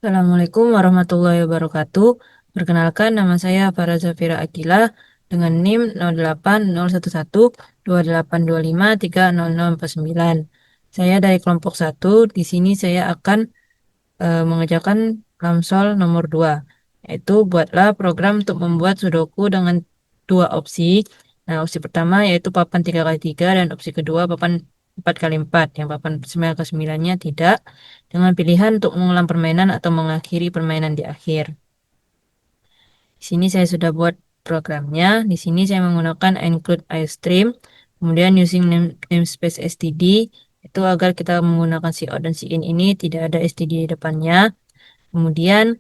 Assalamualaikum warahmatullahi wabarakatuh. Perkenalkan, nama saya Farah Zafira Akila dengan NIM 0801128253049. Saya dari kelompok 1. Di sini saya akan mengerjakan Lamsol nomor 2, yaitu buatlah program untuk membuat Sudoku dengan dua opsi. Nah, opsi pertama yaitu papan 3x3 dan opsi kedua papan 4x4. Yang papan 9x9-nya tidak, dengan pilihan untuk mengulang permainan atau mengakhiri permainan di akhir. Di sini saya sudah buat programnya. Di sini saya menggunakan include iostream, kemudian using namespace std, itu agar kita menggunakan cout dan cin ini tidak ada std di depannya. Kemudian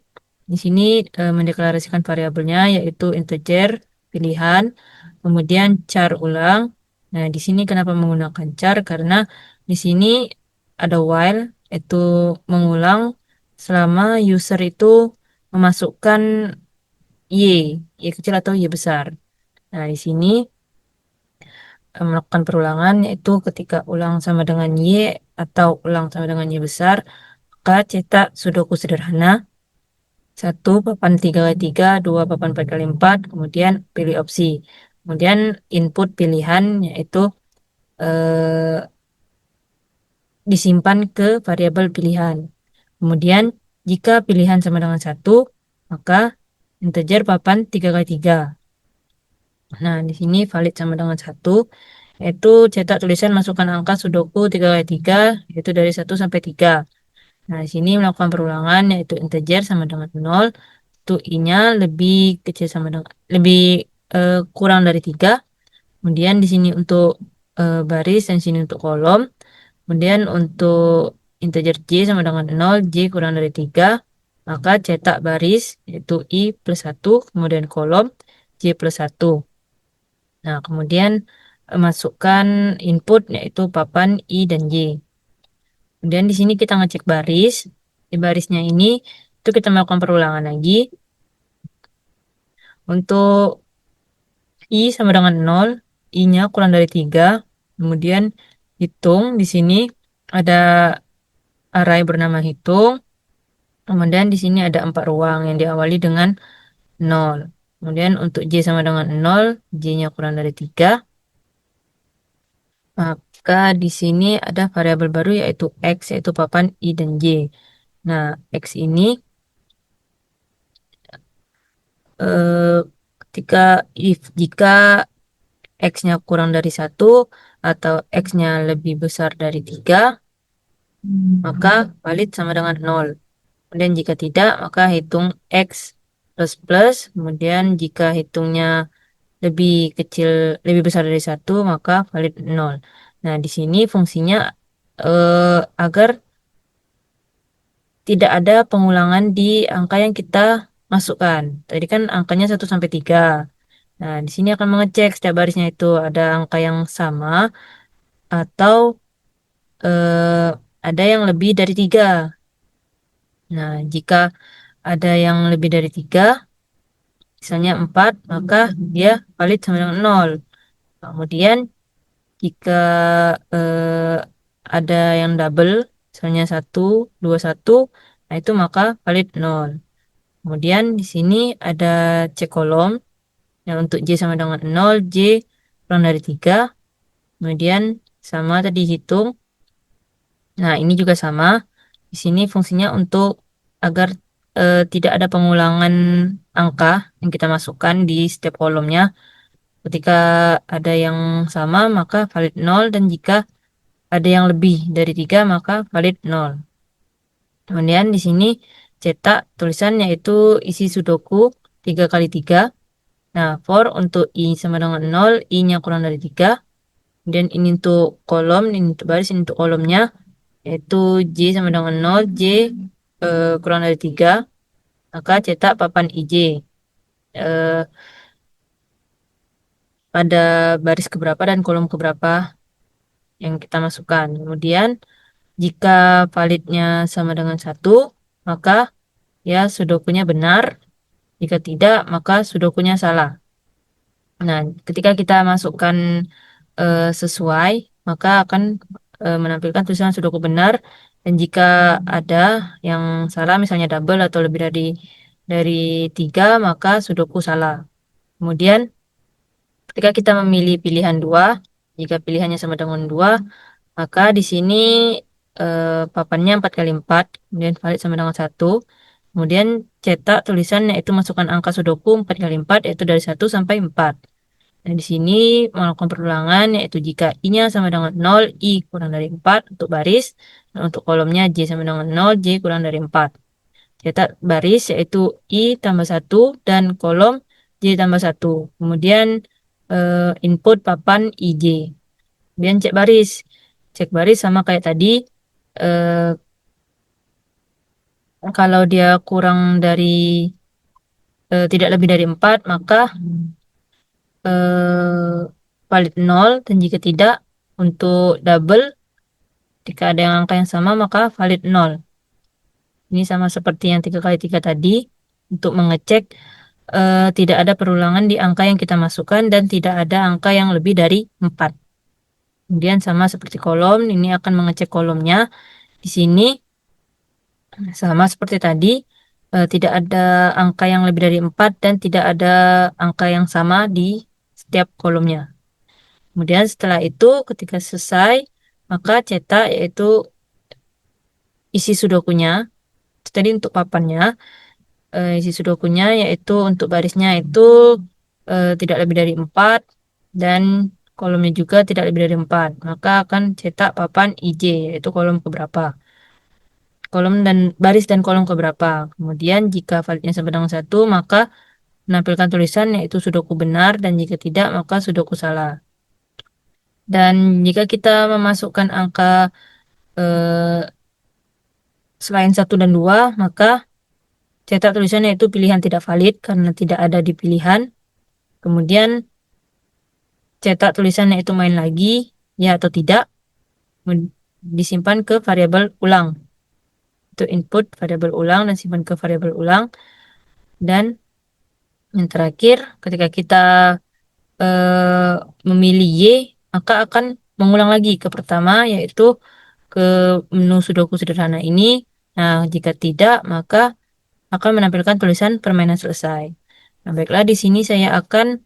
di sini mendeklarasikan variabelnya yaitu integer pilihan, kemudian char ulang. Nah, di sini kenapa menggunakan char? Karena di sini ada while, itu mengulang selama user itu memasukkan y kecil atau y besar. Nah, di sini melakukan perulangan yaitu ketika ulang sama dengan y atau ulang sama dengan y besar, maka cetak sudoku sederhana. 1 papan 3x3, 2 papan 4x4, kemudian pilih opsi. Kemudian input pilihan yaitu eh, disimpan ke variabel pilihan. Kemudian jika pilihan sama dengan 1, maka integer papan 3x3. Nah, di sini valid sama dengan 1, yaitu cetak tulisan masukkan angka sudoku 3x3, yaitu dari 1 sampai 3. Nah, di sini melakukan perulangan yaitu integer sama dengan 0, untuk i-nya lebih kecil sama dengan lebih kurang dari 3. Kemudian di sini untuk baris dan sini untuk kolom. Kemudian untuk integer j sama dengan 0, j kurang dari 3, maka cetak baris yaitu i plus 1, kemudian kolom j plus 1. Nah, kemudian masukkan input yaitu papan i dan j. Kemudian di sini kita ngecek baris. Di barisnya ini itu kita melakukan perulangan lagi. Untuk i sama dengan 0, i-nya kurang dari 3. Kemudian hitung, di sini ada array bernama hitung. Kemudian di sini ada 4 ruang yang diawali dengan 0. Kemudian untuk j sama dengan 0, j-nya kurang dari 3. Maka di sini ada variabel baru yaitu x, yaitu papan i dan j. Nah, x ini eh, ketika jika x-nya kurang dari 1 atau x-nya lebih besar dari 3, maka valid sama dengan 0. Kemudian jika tidak, maka hitung x plus plus. Kemudian jika hitungnya lebih kecil, lebih besar dari 1, maka valid 0. Nah, di sini fungsinya agar tidak ada pengulangan di angka yang kita masukkan. Tadi kan angkanya 1 sampai 3. Nah, di sini akan mengecek setiap barisnya itu ada angka yang sama atau eh, ada yang lebih dari 3. Nah, jika ada yang lebih dari 3, misalnya 4, maka dia valid sama dengan 0. Kemudian jika eh, ada yang double, misalnya 1, 2, 1, nah itu maka valid 0. Kemudian di sini ada cek kolom. Yang untuk J sama dengan 0, J kurang dari 3. Kemudian sama tadi hitung. Nah, ini juga sama. Di sini fungsinya untuk agar tidak ada pengulangan angka yang kita masukkan di setiap kolomnya. Ketika ada yang sama, maka valid 0. Dan jika ada yang lebih dari 3, maka valid 0. Kemudian di sini cetak tulisan yaitu isi sudoku 3x3. Nah, for untuk i sama dengan 0, i-nya kurang dari 3. Kemudian ini untuk kolom, ini untuk baris, ini untuk kolomnya. Yaitu j sama dengan 0, j kurang dari 3. Maka cetak papan ij eh, pada baris keberapa dan kolom keberapa yang kita masukkan. Kemudian jika validnya sama dengan 1, maka ya sudokunya benar. Jika tidak, maka sudokunya salah. Nah, ketika kita masukkan sesuai, maka akan menampilkan tulisan sudoku benar. Dan jika ada yang salah, misalnya double atau lebih dari 3, maka sudoku salah. Kemudian ketika kita memilih pilihan 2, jika pilihannya sama dengan 2, maka di sini papannya 4 kali 4, kemudian valid sama dengan 1. Kemudian cetak tulisan yaitu masukkan angka sudoku 4 kali 4, yaitu dari 1 sampai 4. Nah, di sini melakukan perulangan yaitu jika I-nya sama dengan 0, I kurang dari 4 untuk baris. Dan untuk kolomnya J sama dengan 0, J kurang dari 4. Cetak baris yaitu I tambah 1 dan kolom J tambah 1. Kemudian input papan IJ. Kemudian cek baris. Cek baris sama kayak tadi. eh, Kalau dia kurang dari tidak lebih dari 4, maka valid 0, dan jika tidak untuk double, jika ada yang angka yang sama maka valid 0. Ini sama seperti yang 3 kali 3 tadi untuk mengecek tidak ada perulangan di angka yang kita masukkan dan tidak ada angka yang lebih dari 4. Kemudian sama seperti kolom, ini akan mengecek kolomnya. Di sini sama seperti tadi, tidak ada angka yang lebih dari 4 dan tidak ada angka yang sama di setiap kolomnya. Kemudian setelah itu ketika selesai, maka cetak yaitu isi sudokunya. Itu tadi untuk papannya, isi sudokunya yaitu untuk barisnya itu tidak lebih dari 4 dan kolomnya juga tidak lebih dari 4. Maka akan cetak papan IJ yaitu kolom keberapa. Kolom dan baris dan kolom keberapa. Kemudian jika validnya sama dengan 1, maka menampilkan tulisan yaitu sudoku benar, dan jika tidak maka sudoku salah. Dan jika kita memasukkan angka eh, selain 1 dan 2, maka cetak tulisannya itu pilihan tidak valid karena tidak ada di pilihan. Kemudian cetak tulisannya itu main lagi, ya atau tidak, disimpan ke variabel ulang. Itu input variabel ulang dan simpan ke variabel ulang. Dan yang terakhir, ketika kita memilih Y, maka akan mengulang lagi ke pertama, yaitu ke menu sudoku sederhana ini. Nah, jika tidak, maka akan menampilkan tulisan permainan selesai. Nah, baiklah, di sini saya akan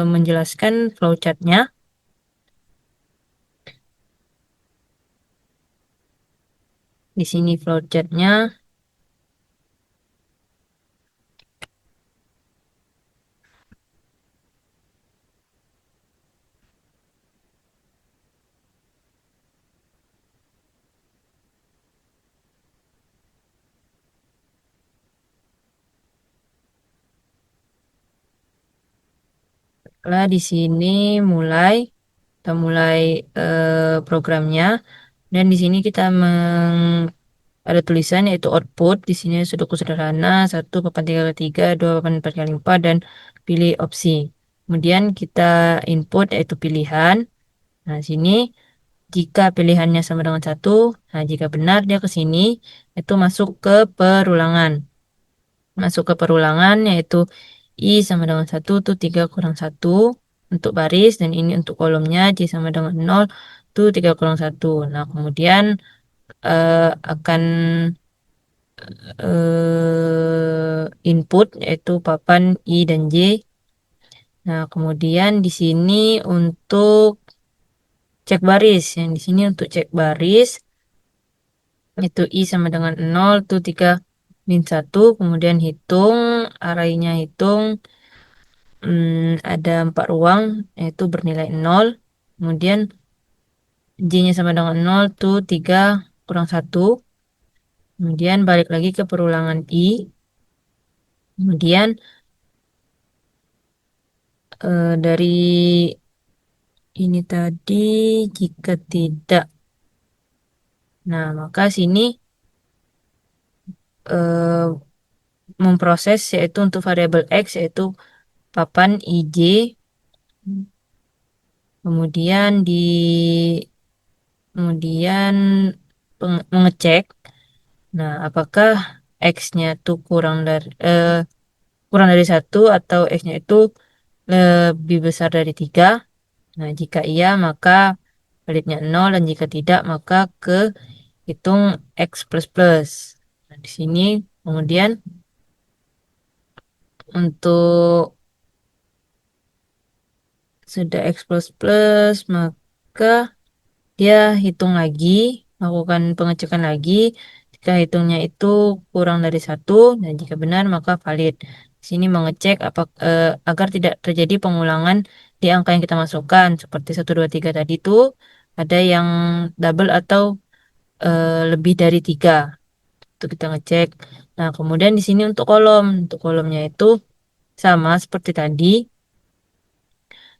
menjelaskan flowchartnya. Di sini flowchartnya. Baiklah, di sini kita mulai programnya. Dan di sini kita ada tulisan yaitu output. Di sini sudoku sederhana 1 papan 3 kali 3, 2 papan 4 kali 4, dan pilih opsi. Kemudian kita input yaitu pilihan. Nah, sini jika pilihannya sama dengan 1, nah jika benar dia ke sini, itu masuk ke perulangan. Masuk ke perulangan yaitu I sama dengan 1 tuh 3 kurang 1 untuk baris, dan ini untuk kolomnya J sama dengan 0 tuh 3 kurang 1. Nah, kemudian akan input yaitu papan I dan J. Nah, kemudian di sini untuk cek baris, yang di sini untuk cek baris itu I sama dengan 0 tuh 3 min 1, kemudian hitung arraynya, hitung ada 4 ruang yaitu bernilai 0, kemudian J-nya sama dengan 0 tuh 3 kurang 1, kemudian balik lagi ke perulangan I, kemudian dari ini tadi jika tidak, nah maka sini memproses yaitu untuk variabel X yaitu papan IJ, kemudian kemudian mengecek, nah apakah X-nya tuh kurang dari 1 atau X-nya itu lebih besar dari 3. Nah, jika iya maka validnya 0, dan jika tidak maka ke hitung X plus plus. Nah, di sini kemudian untuk sudah X plus plus, maka dia hitung lagi, lakukan pengecekan lagi. Jika hitungnya itu kurang dari satu, dan jika benar maka valid. Di sini mengecek agar tidak terjadi pengulangan di angka yang kita masukkan. Seperti 1, 2, 3 tadi itu ada yang double atau lebih dari 3. Itu kita ngecek. Nah, kemudian di sini untuk kolomnya itu sama seperti tadi,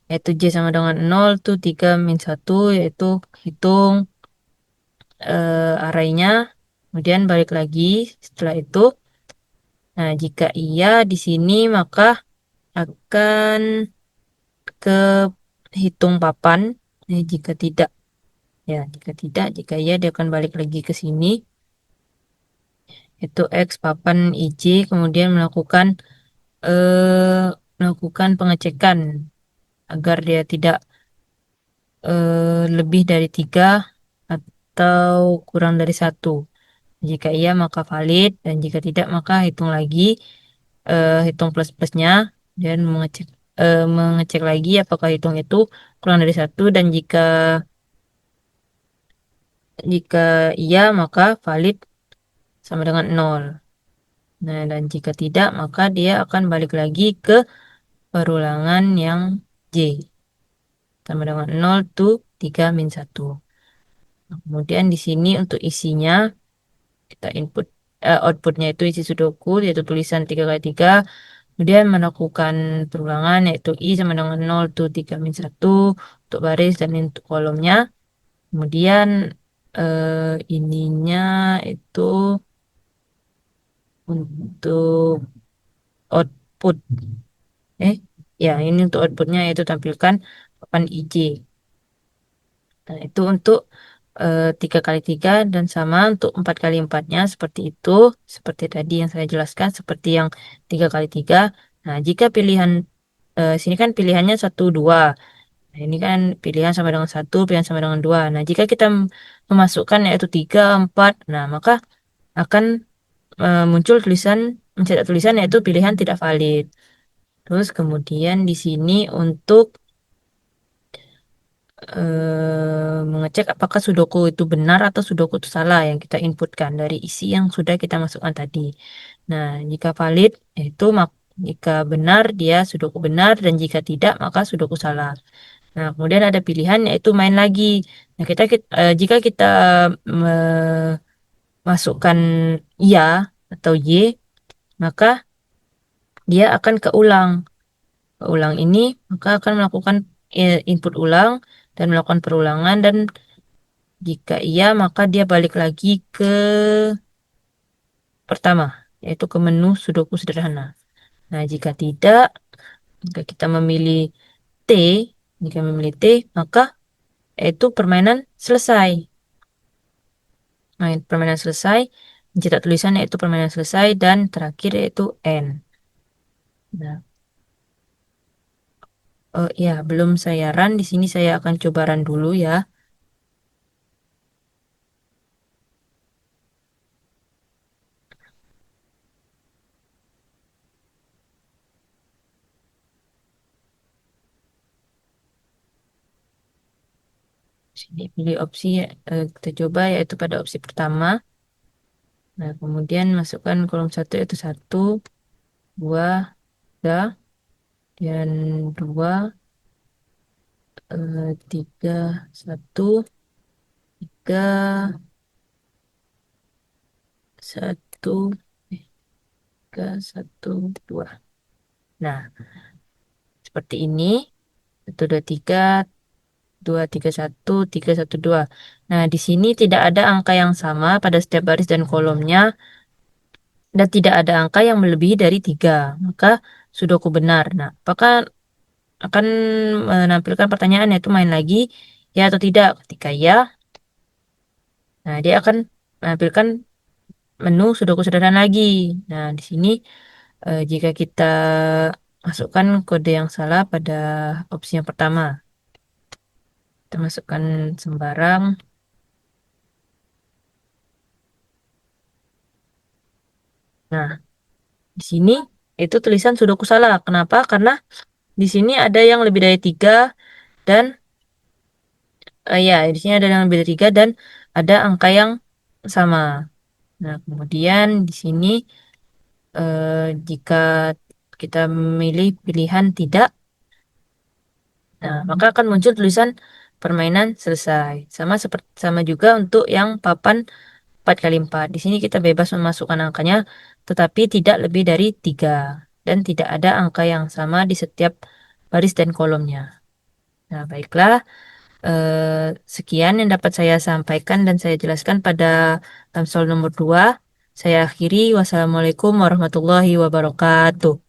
yaitu J sama dengan 0 tuh 3 min 1, yaitu hitung arraynya, kemudian balik lagi setelah itu. Nah, jika iya di sini maka akan ke hitung papan. Jika tidak, jika iya dia akan balik lagi ke sini. Itu X papan IJ, kemudian melakukan pengecekan agar dia tidak lebih dari 3 atau kurang dari satu. Jika iya maka valid, dan jika tidak maka hitung lagi, hitung plus-plusnya dan mengecek lagi apakah hitung itu kurang dari satu, dan jika iya maka valid sama dengan nol. Nah, dan jika tidak maka dia akan balik lagi ke perulangan yang J sama dengan 0 to 3 min 1. Nah, kemudian di sini untuk isinya kita outputnya itu isi sudoku, yaitu tulisan 3 kali 3. Kemudian melakukan perulangan, yaitu I sama dengan 0 to 3 min 1 untuk baris dan untuk kolomnya. Kemudian ininya itu untuk output. Eh, ya ini untuk outputnya, yaitu tampilkan papan IJ. Nah, itu untuk 3 kali 3, dan sama untuk 4 kali 4-nya seperti itu, seperti tadi yang saya jelaskan, seperti yang 3 kali 3. Nah, jika sini kan pilihannya 1, 2. Nah, ini kan pilihan sama dengan 1, pilihan sama dengan 2. Nah, jika kita memasukkan yaitu 3, 4, nah maka akan muncul mencetak tulisan yaitu pilihan tidak valid. Terus kemudian di sini untuk mengecek apakah sudoku itu benar atau sudoku itu salah yang kita inputkan dari isi yang sudah kita masukkan tadi. Nah, jika valid itu jika benar dia sudoku benar, dan jika tidak maka sudoku salah. Nah, kemudian ada pilihan yaitu main lagi. Nah, jika kita masukkan iya atau Y, maka dia akan keulang. Keulang ini maka akan melakukan input ulang dan melakukan perulangan, dan jika iya, maka dia balik lagi ke pertama, yaitu ke menu sudoku sederhana. Nah, jika kita memilih T, maka yaitu permainan selesai. Permainan selesai, mencetak tulisan yaitu permainan selesai, dan terakhir yaitu N. Nah, ya, belum saya run, di sini saya akan coba run dulu ya. Sini pilih opsi, kita coba yaitu pada opsi pertama. Nah, kemudian masukkan kolom 1 yaitu 1, 2, 3, dan 2, 3, 1, 3, 1, 3, 1, 2. Nah, seperti ini. 1, 2, 3, 2, 3, 1, 3, 1, 2. Nah, di sini tidak ada angka yang sama pada setiap baris dan kolomnya, dan tidak ada angka yang melebihi dari 3. Maka sudoku benar. Nah, apakah akan menampilkan pertanyaan yaitu main lagi ya atau tidak? Ketika ya, nah dia akan menampilkan menu sudoku sederhana lagi. Nah, di sini jika kita masukkan kode yang salah pada opsi yang pertama, kita masukkan sembarang. Nah, di sini itu tulisan sudoku salah. Kenapa? Karena di sini ada yang lebih dari tiga dan ya di sini ada yang lebih dari tiga dan ada angka yang sama. Nah, kemudian di sini jika kita memilih pilihan tidak, nah maka akan muncul tulisan permainan selesai. Sama juga untuk yang papan 4 kali 4. Di sini kita bebas memasukkan angkanya, tetapi tidak lebih dari 3. Dan tidak ada angka yang sama di setiap baris dan kolomnya. Nah, baiklah. Sekian yang dapat saya sampaikan dan saya jelaskan pada Tamsil nomor 2. Saya akhiri. Wassalamualaikum warahmatullahi wabarakatuh.